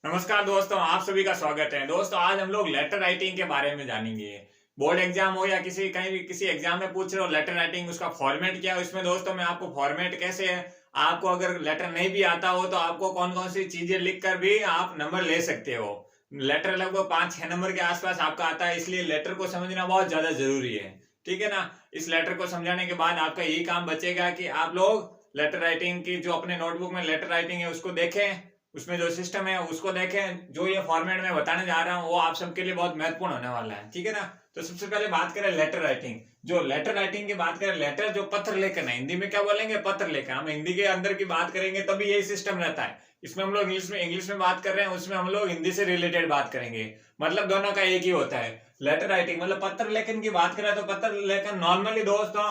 नमस्कार दोस्तों, आप सभी का स्वागत है। दोस्तों, आज हम लोग लेटर राइटिंग के बारे में जानेंगे। बोर्ड एग्जाम हो या कहीं भी किसी एग्जाम में पूछ रहे हो लेटर राइटिंग, उसका फॉर्मेट क्या है। इसमें दोस्तों मैं आपको फॉर्मेट कैसे है, आपको अगर लेटर नहीं भी आता हो तो आपको कौन कौन सी चीजें लिख कर भी आप नंबर ले सकते हो। लेटर लगभग 5-6 नंबर के आसपास आपका आता है, इसलिए लेटर को समझना बहुत ज्यादा जरूरी है। ठीक है ना। इस लेटर को समझाने के बाद आपका यही काम बचेगा कि आप लोग लेटर राइटिंग की जो अपने नोटबुक में लेटर राइटिंग है उसको देखें, उसमें जो सिस्टम है उसको देखें। जो ये फॉर्मेट में बताने जा रहा हूँ वो आप सबके लिए बहुत महत्वपूर्ण होने वाला है। ठीक है ना। तो सबसे पहले बात करें लेटर राइटिंग। जो लेटर राइटिंग की बात करें, लेटर जो पत्र लेखन है, हिंदी में क्या बोलेंगे, पत्र लेखन। हम हिंदी के अंदर की बात करेंगे तभी यही सिस्टम रहता है। इसमें हम लोग इंग्लिश में बात कर रहे हैं, उसमें हम लोग हिंदी से रिलेटेड बात करेंगे। मतलब दोनों का एक ही होता है। लेटर राइटिंग मतलब पत्र लेखन की बात करें तो पत्र लेखन नॉर्मली दोस्तों,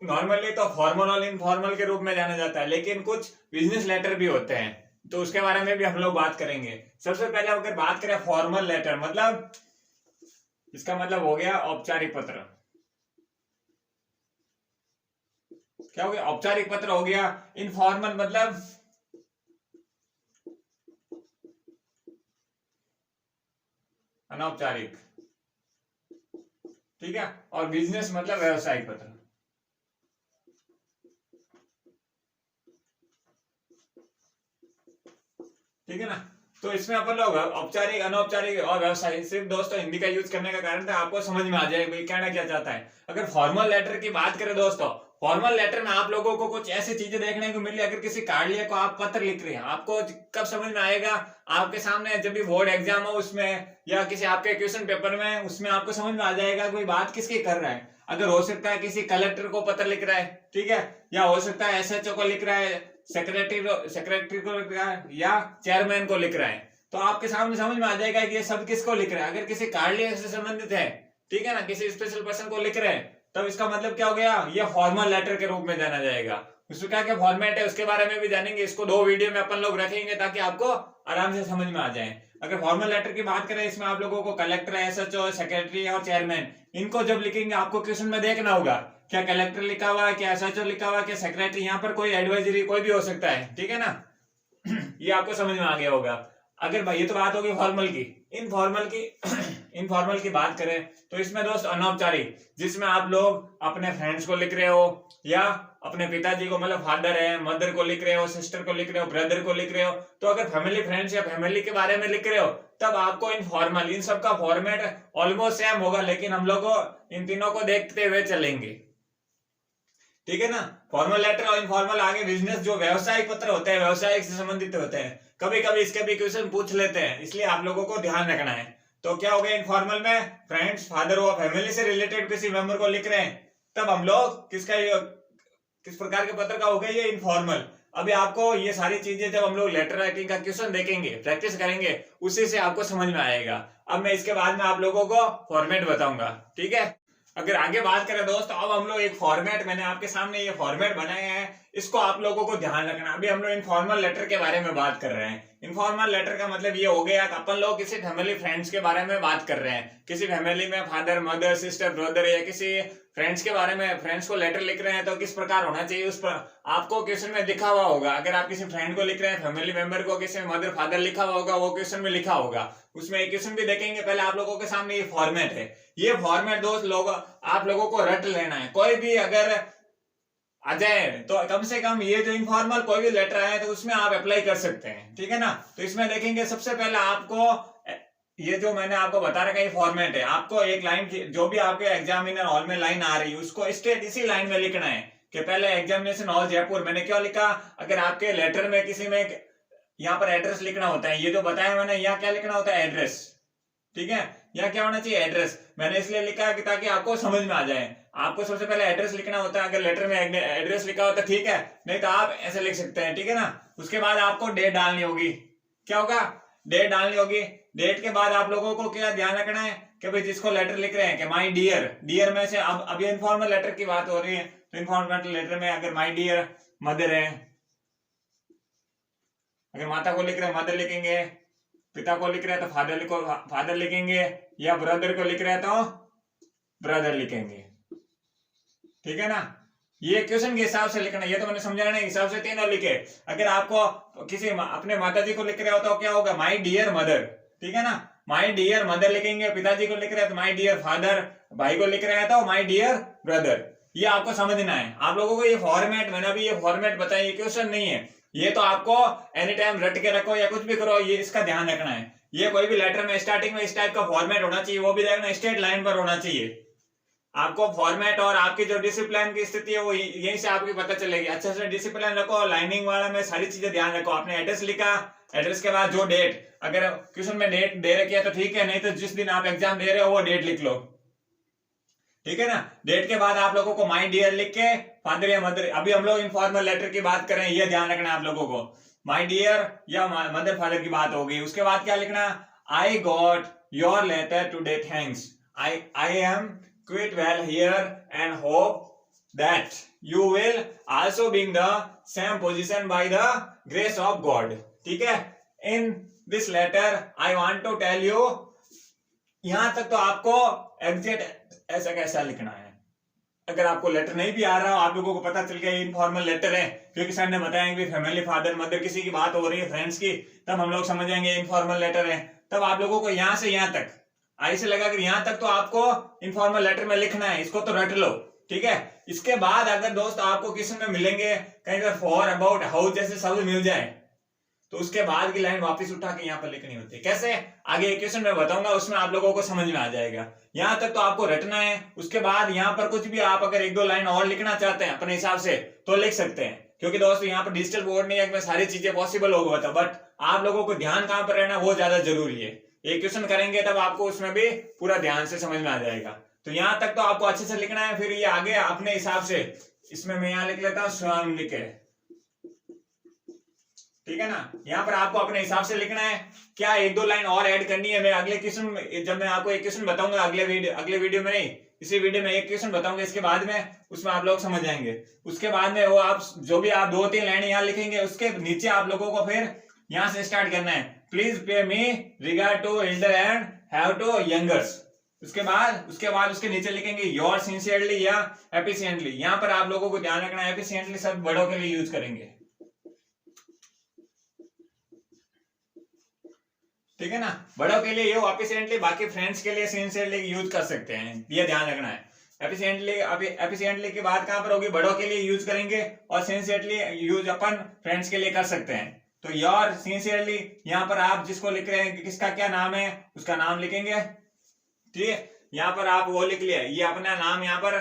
नॉर्मली तो फॉर्मल और इनफॉर्मल के रूप में जाना जाता है, लेकिन कुछ बिजनेस लेटर भी होते हैं, तो उसके बारे में भी हम लोग बात करेंगे। सबसे पहले अगर बात करें फॉर्मल लेटर, मतलब इसका मतलब हो गया औपचारिक पत्र। क्या हो गया? औपचारिक पत्र हो गया। इनफॉर्मल मतलब अनौपचारिक। ठीक है। और बिजनेस मतलब व्यवसायिक पत्र। ठीक है ना। तो इसमें अपन लोग औपचारिक, अनौपचारिक और व्यवसायिक, सिर्फ दोस्तों हिंदी का यूज करने का कारण था आपको समझ में आ जाए भाई कहना क्या चाहता है। अगर फॉर्मल लेटर की बात करें दोस्तों, फॉर्मल लेटर में आप लोगों को कुछ ऐसी चीजें देखने को मिली। अगर किसी कार्यालय को आप पत्र लिख रहे हैं, आपको कब समझ में आएगा? आपके सामने जब भी बोर्ड एग्जाम हो उसमें, या किसी आपके क्वेश्चन पेपर में, उसमें आपको समझ में आ जाएगा कोई बात किसकी कर रहा है। अगर हो सकता है किसी कलेक्टर को पत्र लिख रहा है, ठीक है, या हो सकता है एसएचओ को लिख रहा है, सेक्रेटरी को लिख रहा है, या चेयरमैन को लिख रहा है, तो आपके सामने समझ में आ जाएगा कि ये सब किसको लिख रहा है। अगर किसी कार्यालय से संबंधित है, ठीक है ना, किसी स्पेशल पर्सन को लिख रहे हैं, तब इसका मतलब क्या हो गया? ये फॉर्मल लेटर के रूप में जाना जाएगा। उसमें क्या क्या फॉर्मेट है उसके बारे में भी जानेंगे। इसको 2 वीडियो में अपन लोग रखेंगे ताकि आपको आराम से समझ में आ जाए। अगर फॉर्मल लेटर की बात करें, इसमें आप लोगों को कलेक्टर, एसएचओ, सेक्रेटरी और चेयरमैन, इनको जब लिखेंगे आपको क्वेश्चन में देखना होगा क्या कलेक्टर लिखा हुआ है, क्या एसएचओ लिखा हुआ है, क्या सेक्रेटरी, यहाँ पर कोई एडवाइजरी कोई भी हो सकता है। ठीक है ना। ये आपको समझ में आ गया होगा। अगर भाई, ये तो बात होगी फॉर्मल की। इनफॉर्मल की इनफॉर्मल की बात करें तो इसमें दोस्त अनौपचारिक, जिसमें आप लोग अपने फ्रेंड्स को लिख रहे हो, या अपने पिताजी को, मतलब फादर है, मदर को लिख रहे हो, सिस्टर को लिख रहे हो, ब्रदर को लिख रहे हो। तो अगर फैमिली फ्रेंड्स या फैमिली के बारे में लिख रहे हो तब आपको इनफॉर्मल, इन सब का फॉर्मेट ऑलमोस्ट सेम होगा, लेकिन हम लोग इन तीनों को देखते हुए चलेंगे। ठीक है ना। फॉर्मल लेटर और इनफॉर्मल। आगे बिजनेस, जो व्यवसायिक पत्र होते हैं, व्यवसाय से संबंधित होते हैं, कभी कभी इसके भी क्वेश्चन पूछ लेते हैं, इसलिए आप लोगों को ध्यान रखना है। तो क्या हो गया? इनफॉर्मल में फ्रेंड्स, फादर हो, फैमिली से रिलेटेड किसी मेंबर को लिख रहे हैं, तब हम लोग किस प्रकार के पत्र का हो गया? ये इनफॉर्मल। अभी आपको ये सारी चीजें जब हम लोग लेटर राइटिंग का क्वेश्चन देखेंगे, प्रैक्टिस करेंगे, उसी से आपको समझ में आएगा। अब मैं इसके बाद में आप लोगों को फॉर्मेट बताऊंगा। ठीक है। अगर आगे बात करें दोस्त, अब हम लोग एक फॉर्मेट, मैंने आपके सामने ये फॉर्मेट बनाए हैं, इसको आप लोगों को ध्यान रखना। अभी हम लोग इनफॉर्मल लेटर के बारे में बात कर रहे हैं। इनफॉर्मल लेटर का मतलब ये हो गया कि अपन लोग किसी फैमिली फ्रेंड्स के बारे में बात कर रहे हैं। किसी फैमिली में फादर, मदर, सिस्टर, ब्रदर, या किसी फ्रेंड्स के बारे में, फ्रेंड्स को लेटर लिख रहे हैं तो किस प्रकार होना चाहिए, उस पर आपको क्वेश्चन में लिखा हुआ होगा। अगर आप किसी फ्रेंड को लिख रहे हैं, फैमिली मेंबर को, किसी मदर फादर लिखा हुआ होगा, वो क्वेश्चन में लिखा होगा। उसमें एक क्वेश्चन भी देखेंगे। पहले आप लोगों के सामने ये फॉर्मेट है। ये फॉर्मेट दोस्त लोग आप लोगों को रट लेना है। कोई भी अगर आ जाए तो कम से कम ये जो इनफॉर्मल कोई भी लेटर आए तो उसमें आप अप्लाई कर सकते हैं। ठीक है ना। तो इसमें देखेंगे सबसे पहले आपको ये जो मैंने आपको बता रखा है, ये फॉर्मेट है। आपको एक लाइन, जो भी आपके एग्जामिनर हॉल में लाइन आ रही है उसको स्ट्रेट इसी लाइन में लिखना है कि पहले एग्जामिनेशन हॉल जयपुर। मैंने क्यों लिखा? अगर आपके लेटर में किसी में यहाँ पर एड्रेस लिखना होता है, ये जो बताया मैंने, यहाँ क्या लिखना होता है? एड्रेस। ठीक है। यहाँ क्या होना चाहिए? एड्रेस। मैंने इसलिए लिखा कि ताकि आपको समझ में आ जाए। आपको सबसे पहले एड्रेस लिखना होता है। अगर लेटर में एड्रेस लिखा होता है ठीक है, नहीं तो आप ऐसे लिख सकते हैं। ठीक है ना। उसके बाद आपको डेट डालनी होगी। क्या होगा? डेट डालनी होगी। डेट के बाद आप लोगों को क्या ध्यान रखना है कि भाई जिसको लेटर लिख रहे हैं कि माई डियर, डियर में से अब ये इनफॉर्मल लेटर की बात हो रही है, तो इनफॉर्मल लेटर में अगर माई डियर मदर है, अगर माता को लिख रहे हैं मदर लिखेंगे, पिता को लिख रहे हैं तो फादर लिखेंगे, या ब्रदर को लिख रहे हैं तो ब्रदर लिखेंगे। ठीक है ना। ये क्वेश्चन के हिसाब से लिखना, ये तो मैंने समझाने के हिसाब से तीनों लिखे। अगर आपको किसी अपने माता जी को लिख रहे हो तो क्या होगा, माई डियर मदर, ठीक है ना, माई डियर मदर लिखेंगे। पिताजी को लिख रहे हैं तो माई डियर फादर, भाई को लिख रहे हैं तो माई डियर ब्रदर। ये आपको समझना है। आप लोगों को ये फॉर्मेट, मैंने अभी ये फॉर्मेट बताया, ये क्वेश्चन नहीं है, ये तो आपको एनी टाइम रट के रखो या कुछ भी करो, ये इसका ध्यान रखना है। ये कोई भी लेटर में स्टार्टिंग में इस टाइप का फॉर्मेट होना चाहिए, वो भी देखना स्ट्रेट लाइन पर होना चाहिए। आपको फॉर्मेट और आपकी जो डिसिप्लिन की स्थिति है वो यहीं से आपकी पता चलेगी। अच्छे से डिसिप्लिन रखो, लाइनिंग वाला में सारी चीजें ध्यान रखो। आपने एड्रेस लिखा, एड्रेस के बाद जो डेट, अगर क्वेश्चन में डेट दे रखी है तो ठीक है, नहीं तो जिस दिन आप एग्जाम दे रहे हो वो डेट लिख लो, ठीक है ना। डेट के बाद आप लोगों को माई डियर लिख के फादर या मदर, अभी हम लोग इनफॉर्मल लेटर की बात करें, ये ध्यान रखना आप लोगों को। माई डियर या मदर फादर की बात होगी, उसके बाद क्या लिखना, I got your letter today, thanks, I am quite well here and hope that you will also be in the same position by the grace of God, ठीक है। in this letter I want to tell you, यहां तक तो आपको exact ऐसा कैसा लिखना है। अगर आपको लेटर नहीं भी आ रहा हो, आप लोगों को पता चल गया इनफॉर्मल लेटर है, क्योंकि सर ने बताया कि फैमिली फादर मदर किसी की बात हो रही है, फ्रेंड्स की, तब हम लोग समझ जाएंगे इनफॉर्मल लेटर है। तब आप लोगों को यहां से यहां तक, आई से लगा कर यहां तक तो आपको इनफॉर्मल लेटर में लिखना है, इसको तो रट लो, ठीक है। इसके बाद अगर दोस्त आपको किसी में मिलेंगे कहीं पर फॉर, अबाउट, हाउ जैसे शब्द मिल जाए तो उसके बाद की लाइन वापस उठा के यहाँ पर लिखनी होती है। कैसे, आगे एक क्वेश्चन में बताऊंगा, उसमें आप लोगों को समझ में आ जाएगा। यहां तक तो आपको रटना है। उसके बाद यहाँ पर कुछ भी आप अगर एक दो लाइन और लिखना चाहते हैं अपने हिसाब से तो लिख सकते हैं, क्योंकि दोस्तों यहाँ पर डिजिटल बोर्ड नहीं है, सारी चीजें पॉसिबल होगा था, बट आप लोगों को ध्यान कहां पर रहना वो ज्यादा जरूरी है। एक क्वेश्चन करेंगे तब आपको उसमें भी पूरा ध्यान से समझ में आ जाएगा। तो यहां तक तो आपको अच्छे से लिखना है, फिर ये आगे अपने हिसाब से, इसमें मैं यहां लिख लेता हूं स्वयं लिखे, ठीक है ना। यहां पर आपको अपने हिसाब से लिखना है। क्या एक दो लाइन और ऐड करनी है, मैं अगले क्वेश्चन, जब मैं आपको एक क्वेश्चन बताऊंगा अगले वीडियो में नहीं, इसी वीडियो में एक क्वेश्चन बताऊंगा, इसके बाद में उसमें आप लोग समझ जाएंगे। उसके बाद में वो आप जो भी आप 2-3 लाइन यहाँ लिखेंगे, उसके नीचे आप लोगों को फिर यहां से स्टार्ट करना है, please pay me regard to elder and have to youngers. उसके बाद उसके नीचे लिखेंगे योर सिंसियरली या एफिशिएंटली। यहां पर आप लोगों को ध्यान रखना है, एफिशिएंटली शब्द बड़ों के लिए यूज करेंगे, ठीक है ना। बड़ों के लिए ये एफिशिएंटली, बाकी फ्रेंड्स के लिए सिंसियरली यूज कर सकते हैं, ये ध्यान रखना है। एफिशिएंटली की बात कहां पर होगी, बड़ों के लिए यूज करेंगे, और सिंसियरली यूज अपन फ्रेंड्स के लिए कर सकते हैं। तो योर सिंसियरली, यहाँ पर आप जिसको लिख रहे हैं किसका क्या नाम है उसका नाम लिखेंगे, ठीक है। यहाँ पर आप वो लिख लिया, ये अपना नाम यहाँ पर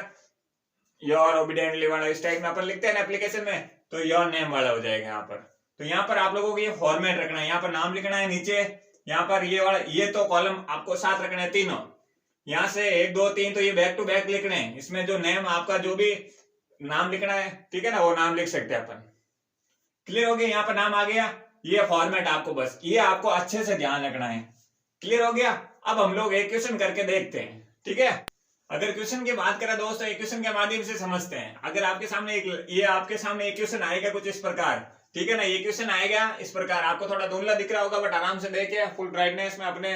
योर ओबीडिएंटली वाला इस टाइप में अपन लिखते हैं ना एप्लीकेशन में, तो योर नेम वाला हो जाएगा यहाँ पर। तो यहाँ पर आप लोगों को ये फॉर्मेट रखना है, यहाँ पर नाम लिखना है, नीचे यहाँ पर ये वाला, ये तो कॉलम आपको साथ रखना है तीनों, यहाँ से 1 2 3 तो ये बैक टू बैक लिखने हैं। इसमें जो नेम आपका जो भी नाम लिखना है, ठीक है ना, वो नाम लिख सकते हैं अपन। क्लियर हो गया, यहाँ पर नाम आ गया, ये फॉर्मेट आपको, बस ये आपको अच्छे से ध्यान रखना है। क्लियर हो गया। अब हम लोग एक क्वेश्चन करके देखते हैं, ठीक है। अगर क्वेश्चन की बात करें दोस्तों, एक क्वेश्चन के माध्यम से समझते हैं। अगर आपके सामने एक क्वेश्चन आएगा कुछ इस प्रकार, ठीक है ना, ये क्वेश्चन आएगा इस प्रकार, आपको थोड़ा धुंधला दिख रहा होगा, बट आराम से देखिए फुल ब्राइटनेस में अपने,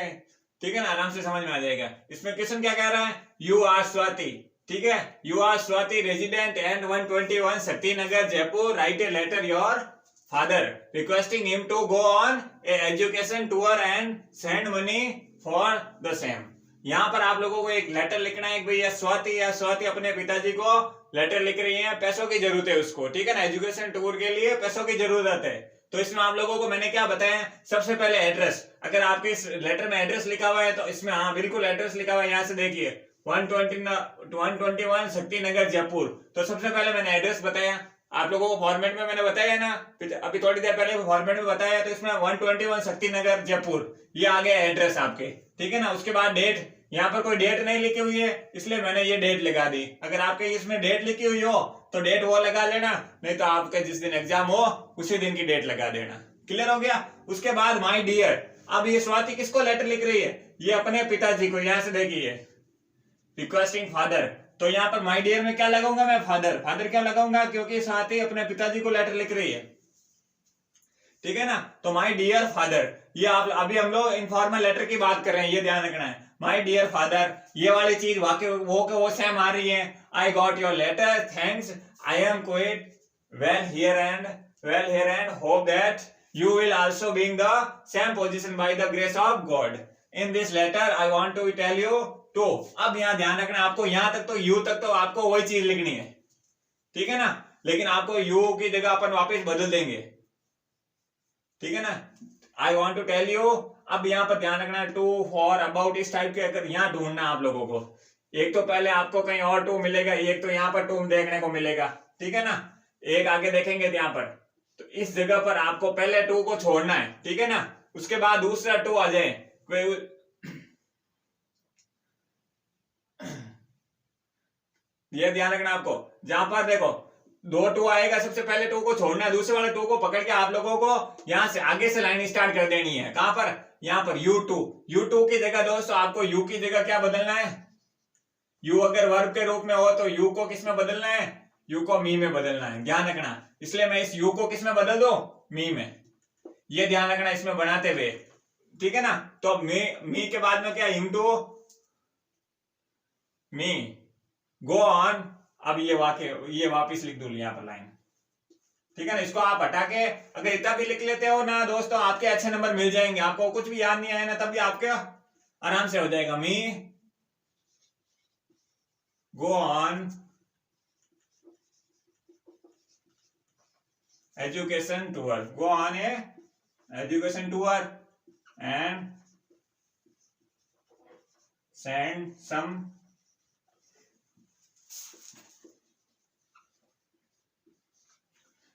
ठीक है ना, आराम से समझ में आ जाएगा। इसमें क्वेश्चन क्या कह रहा है, यू आर स्वाति, ठीक है, you are Swati resident and 121 Shakti Nagar Jaipur, write a letter your father requesting him to go on a education tour and send money for the same। यहाँ पर आप लोगों को एक लेटर लिखना है, भैया स्वाति अपने पिताजी को लेटर लिख रही है, पैसों की जरूरत है उसको, ठीक है ना, एजुकेशन टूर के लिए पैसों की जरूरत है। तो इसमें आप लोगों को मैंने क्या बताया, सबसे पहले एड्रेस, अगर आपके इस लेटर में एड्रेस लिखा हुआ है तो इसमें हाँ बिल्कुल एड्रेस लिखा हुआ है, यहाँ से देखिए 121 शक्ति नगर जयपुर। तो सबसे पहले मैंने एड्रेस बताया, आप लोगों को फॉर्मेट में मैंने बताया ना, अभी थोड़ी देर पहले फॉर्मेट में बताया, तो इसमें 121 शक्ति नगर जयपुर, ये आ गया एड्रेस आपके, ठीक है ना। उसके बाद डेट, यहाँ पर कोई डेट नहीं लिखी हुई है इसलिए मैंने ये डेट लगा दी। अगर आपके इसमें डेट लिखी हुई हो तो डेट वो लगा लेना, नहीं तो आपके जिस दिन एग्जाम हो उसी दिन की डेट लगा देना। क्लियर हो गया। उसके बाद माई डियर, अब ये स्वाति किसको लेटर लिख रही है, ये अपने पिताजी को, यहां से देखिए रिक्वेस्टिंग फादर, तो यहाँ पर माई डियर में क्या लगाऊंगा मैं, फादर क्या लगाऊंगा, क्योंकि साथ ही अपने पिताजी को लेटर लिख रही है, ठीक है ना। तो माई डियर फादर, ये आप अभी हम लोग इनफॉर्मल लेटर की बात कर रहे हैं, ये ध्यान रखना है। माई डियर फादर, ये वाली चीज वाकई वो सेम आ रही है। I got your letter, thanks, I am quite well here and hope that you will also be in the same position by the grace of God. In this letter I want to tell you to. अब यहाँ ध्यान रखना, आपको यहाँ तक तो you तक तो आपको वही चीज लिखनी है, ठीक है ना, लेकिन आपको यू की जगह अपन वापस बदल देंगे, ठीक है ना. I want to tell you. अब यहाँ पर ध्यान रखना, टू, फॉर, अबाउट, इस टाइप के अगर यहाँ ढूंढना आप लोगों को, एक तो पहले आपको कहीं और टू मिलेगा, एक तो यहाँ पर टू देखने को मिलेगा, ठीक है ना, एक आगे देखेंगे यहाँ पर, तो इस जगह पर आपको पहले टू को छोड़ना है, ठीक है ना, उसके बाद दूसरा टू आ जाए. कोई ये ध्यान रखना आपको, जहां पर देखो दो टू आएगा, सबसे पहले टू को छोड़ना है, दूसरे वाले टू को पकड़ के आप लोगों को यहां से आगे से लाइन स्टार्ट कर देनी है. कहां पर? यहां पर U2 की जगह दोस्तों आपको यू की जगह क्या बदलना है, यू अगर वर्ब के रूप में हो तो यू को किस में बदलना है, यू को मी में बदलना है, ध्यान रखना. इसलिए मैं इस यू को किस में बदल दो, मी में. ये ध्यान रखना इसमें बनाते हुए, ठीक है ना. तो मी के बाद में क्या, इनटू मी, गो ऑन. अब ये वापिस लिख दो यहाँ पर लाइन, ठीक है ना. इसको आप हटा के अगर इतना भी लिख लेते हो ना दोस्तों, आपके अच्छे नंबर मिल जाएंगे. आपको कुछ भी याद नहीं आया ना, तब भी आपके आराम से हो जाएगा. Me go on education tour, go on a education tour and send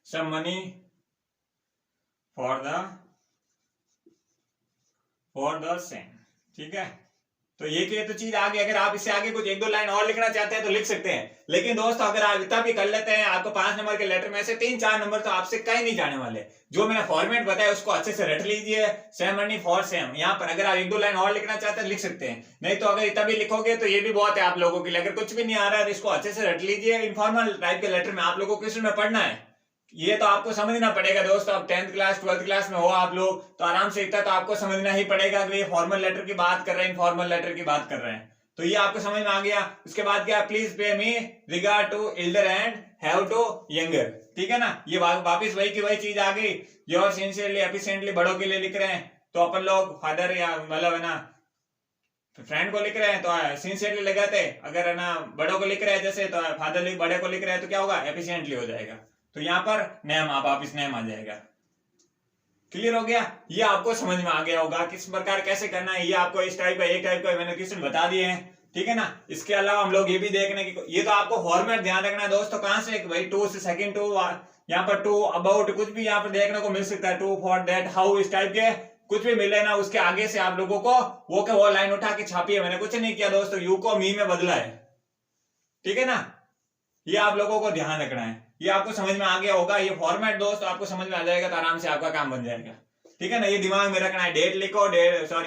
some money for the same, ठीक है. तो ये तो चीज आ गई. अगर आप इससे आगे कुछ एक दो लाइन और लिखना चाहते हैं तो लिख सकते हैं, लेकिन दोस्तों अगर आप इतना भी कर लेते हैं, आपको 5 नंबर के लेटर में से 3-4 नंबर तो आपसे कहीं नहीं जाने वाले. जो मैंने फॉर्मेट बताया उसको अच्छे से रट लीजिए, सेम मनी फॉर सेम. यहाँ पर अगर आप एक दो लाइन और लिखना चाहते हैं लिख सकते हैं, नहीं तो अगर इतना भी लिखोगे तो ये भी बहुत है आप लोगों के लिए. अगर कुछ भी नहीं आ रहा है तो इसको अच्छे से रट लीजिए. इनफॉर्मल टाइप के लेटर में आप लोगों को क्वेश्चन में पढ़ना है, ये तो आपको समझना पड़ेगा दोस्तों. अब 10th क्लास 12th क्लास में हो आप लोग तो आराम से इतना तो आपको समझना ही पड़ेगा कि ये फॉर्मल लेटर की बात कर रहे हैं, इनफॉर्मल लेटर की बात कर रहे हैं. तो ये आपको समझ में आ गया. उसके बाद क्या, please pay me regard to elder and have to younger, ठीक है ना. ये वापिस वही की वही चीज आ गई. योर सिंसियरली एफिशिएंटली बड़ों के लिए लिख रहे हैं तो अपन लोग फादर या मतलब है ना फ्रेंड को लिख रहे हैं तो सिंसियरली लगाते. अगर है ना बड़ों को लिख रहे हैं जैसे तो फादर बड़े को लिख रहे हैं तो क्या होगा, एफिशिएंटली हो जाएगा. तो यहाँ पर नेम आप वापिस नेम आ जाएगा. क्लियर हो गया. ये आपको समझ में आ गया होगा किस प्रकार कैसे करना है. ये आपको इस टाइप का एक टाइप का मैंने क्वेश्चन बता दिए हैं, ठीक है ना. इसके अलावा हम लोग ये भी देखने की, ये तो आपको फॉर्मेट ध्यान रखना है दोस्तों. कहां से भाई, टू से सेकंड टू, यहाँ पर टू, अबाउट, कुछ भी यहाँ पर देखने को मिल सकता है. टू, फॉर, दैट, हाउ, इस टाइप के कुछ भी मिले ना, उसके आगे से आप लोगों को वो लाइन उठा के छापी है. मैंने कुछ नहीं किया दोस्तों, यू को मी में बदला है, ठीक है ना. ये आप लोगों को ध्यान रखना है. ये आपको समझ में आ गया होगा. ये फॉर्मेट दोस्त आपको समझ में आ जाएगा तो आराम से आपका काम बन जाएगा, ठीक है ना. ये दिमाग में रखना है. डेट लिखो,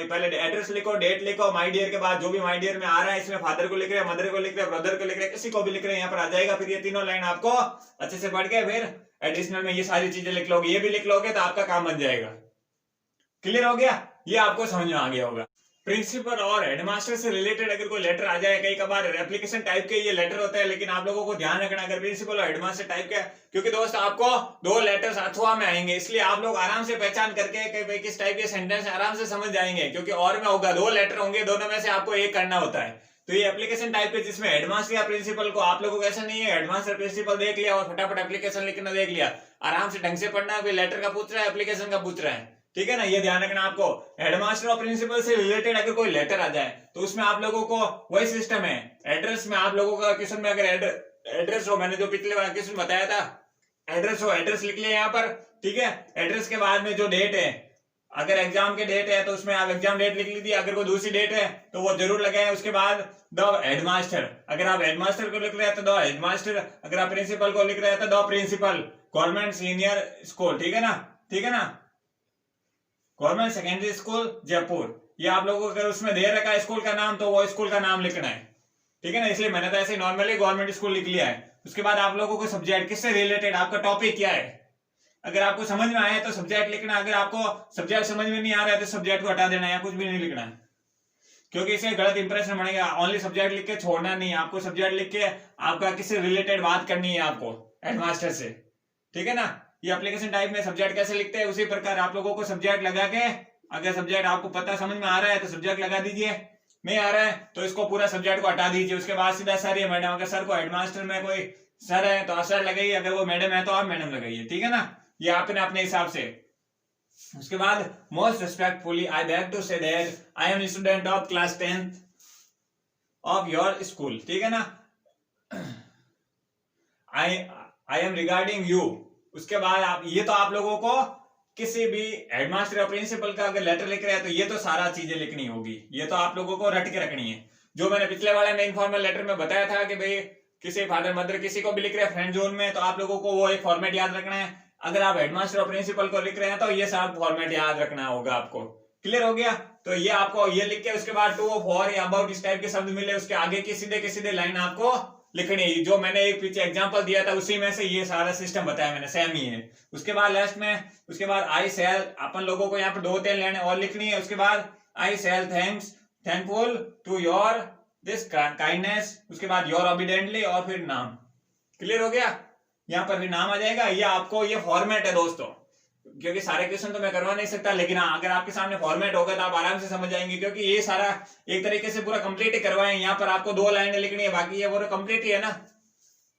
पहले एड्रेस लिखो, डेट लिखो, माय डियर के बाद जो भी माय डियर में आ रहा है, इसमें फादर को लिख रहे हैं, मदर को लिख रहे हैं, ब्रदर को लिख रहे हैं, किसी को भी लिख रहे हैं, यहाँ पर आ जाएगा. फिर ये तीनों लाइन आपको अच्छे से पढ़ के फिर एडिशनल में ये सारी चीजें लिख लोगे, ये भी लिख लोगे तो आपका काम बन जाएगा. क्लियर हो गया. ये आपको समझ में आ गया होगा. प्रिंसिपल और हेडमास्टर से रिलेटेड अगर कोई लेटर आ जाए, कई कबार एप्लीकेशन टाइप के ये लेटर होता है, लेकिन आप लोगों को ध्यान रखना अगर प्रिंसिपल और हेडमास्टर टाइप के, क्योंकि दोस्त आपको 2 लेटर्स अथवा में आएंगे, इसलिए आप लोग आराम से पहचान करके किस टाइप के सेंटेंस आराम से समझ जाएंगे. क्योंकि और में होगा 2 लेटर होंगे, दोनों में से आपको एक करना होता है. तो ये एप्लीकेशन टाइप के जिसमें हेडमास्टर या प्रिंसिपल को, आप लोगों को ऐसा नहीं है हेडमास्टर प्रिंसिपल देख लिया और फटाफट एप्लीकेशन लिखना देख लिया. आराम से ढंग से पढ़ना. लेटर का पूछ रहा है, एप्लीकेशन का पूछ रहा है, ठीक है ना. ये ध्यान रखना आपको. हेडमास्टर और प्रिंसिपल से रिलेटेड अगर कोई लेटर आ जाए तो उसमें आप लोगों को वही सिस्टम है. एड्रेस में आप लोगों का क्वेश्चन में अगर एड्रेस हो, मैंने जो पिछले वाला क्वेश्चन बताया था, एड्रेस हो, एड्रेस लिख लिया यहाँ पर, ठीक है. एड्रेस के बाद में जो डेट है, अगर एग्जाम के डेट है तो उसमें आप एग्जाम डेट लिख लीजिए. अगर कोई दूसरी डेट है तो वो जरूर लगाए. उसके बाद द हेडमास्टर, अगर आप हेडमास्टर को लिख रहे हैं तो द हेडमास्टर, अगर आप प्रिंसिपल को लिख रहे हैं तो the principal. Government senior school, ठीक है ना, ठीक है ना. गवर्नमेंट सेकेंडरी स्कूल जयपुर, ये आप लोगों को अगर उसमें दे रखा है स्कूल का नाम तो वो स्कूल का नाम लिखना है, ठीक है ना. इसलिए मैंने तो ऐसे नॉर्मली गवर्नमेंट स्कूल लिख लिया है. उसके बाद आप लोगों को सब्जेक्ट किससे रिलेटेड, आपका टॉपिक क्या है, अगर आपको समझ में आया तो सब्जेक्ट लिखना. अगर आपको सब्जेक्ट समझ में नहीं आ रहा है तो सब्जेक्ट को हटा देना है, या कुछ भी नहीं लिखना है, क्योंकि इसे गलत इंप्रेशन बनेगा. ओनली सब्जेक्ट लिख के छोड़ना नहीं है आपको. सब्जेक्ट लिख के आपका किससे रिलेटेड बात करनी है आपको, हेडमास्टर से, ठीक है ना। ये एप्लीकेशन टाइप में सब्जेक्ट कैसे लिखते हैं उसी प्रकार आप लोगों को सब्जेक्ट लगा के, अगर सब्जेक्ट आपको पता समझ में आ रहा है तो सब्जेक्ट लगा दीजिए, नहीं आ रहा है तो इसको पूरा सब्जेक्ट को हटा दीजिए। उसके बाद सीधा सर या मैडम, अगर सर को हेडमास्टर में कोई सर है तो सर लगाइए, अगर वो मैडम है तो आप मैडम लगाइए, ठीक है ना। ये आपने अपने हिसाब से। उसके बाद most respectfully I beg to say that I am student of class 10th of your school, ठीक है ना। I am regarding you. उसके बाद आप ये तो आप लोगों को किसी भी हेडमास्टर या प्रिंसिपल का अगर लेटर लिख रहे हैं तो ये तो सारा चीजें लिखनी होगी, ये तो आप लोगों को रट के रखनी है। जो मैंने पिछले वाले में इनफॉर्मल लेटर में बताया था कि भाई किसी फादर मदर किसी को भी लिख रहे हैं फ्रेंड जोन में, तो आप लोगों को वो एक फॉर्मेट याद रखना है। अगर आप हेडमास्टर और प्रिंसिपल को लिख रहे हैं तो ये सब फॉर्मेट याद रखना होगा आपको। क्लियर हो गया। तो ये आपको ये लिख के उसके बाद टू फॉर या अबाउट इस टाइप के शब्द मिले उसके आगे की सीधे लाइन आपको लिखनी है। जो मैंने एक पीछे एग्जांपल दिया था उसी में से ये सारा सिस्टम बताया मैंने, सेम ही है। उसके बाद लास्ट में उसके बाद आई सेल, अपन लोगों को यहाँ पर 2-3 लाइनें और लिखनी है। उसके बाद I shall thankful to your this kindness, उसके बाद योर ओबीडेंटली और फिर नाम। क्लियर हो गया। यहाँ पर भी नाम आ जाएगा। ये आपको ये फॉर्मेट है दोस्तों, क्योंकि सारे क्वेश्चन तो मैं करवा नहीं सकता, लेकिन हाँ अगर आपके सामने फॉर्मेट होगा तो आप आराम से समझ जाएंगे, क्योंकि ये सारा एक तरीके से पूरा कंप्लीट ही करवाए। यहाँ पर आपको 2 लाइनें लिखनी है, बाकी ये पूरा कंप्लीट ही है ना।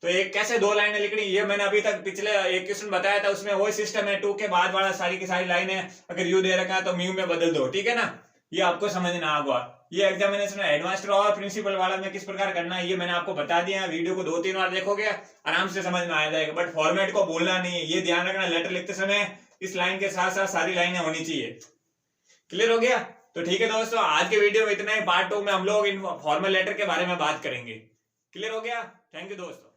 तो एक कैसे 2 लाइनें लिखनी, ये मैंने अभी तक पिछले एक क्वेश्चन बताया था, उसमें वही सिस्टम है। टू के बाद वाला सारी की सारी लाइनें अगर यू दे रखा है तो म्यू में बदल दो, ठीक है ना। ये आपको समझना होगा। ये एग्जामिनेशन हेडमास्टर और प्रिंसिपल वाला में किस प्रकार करना है ये मैंने आपको बता दिया है। वीडियो को 2-3 बार देखोगे आराम से समझ में आ जाएगा, बट फॉर्मेट को भूलना नहीं है। ये ध्यान रखना, लेटर लिखते समय इस लाइन के साथ साथ सारी लाइनें होनी चाहिए। क्लियर हो गया। तो ठीक है दोस्तों, आज के वीडियो में इतना ही। पार्ट 2 में हम लोग इन फॉर्मल लेटर के बारे में बात करेंगे। क्लियर हो गया। थैंक यू दोस्तों।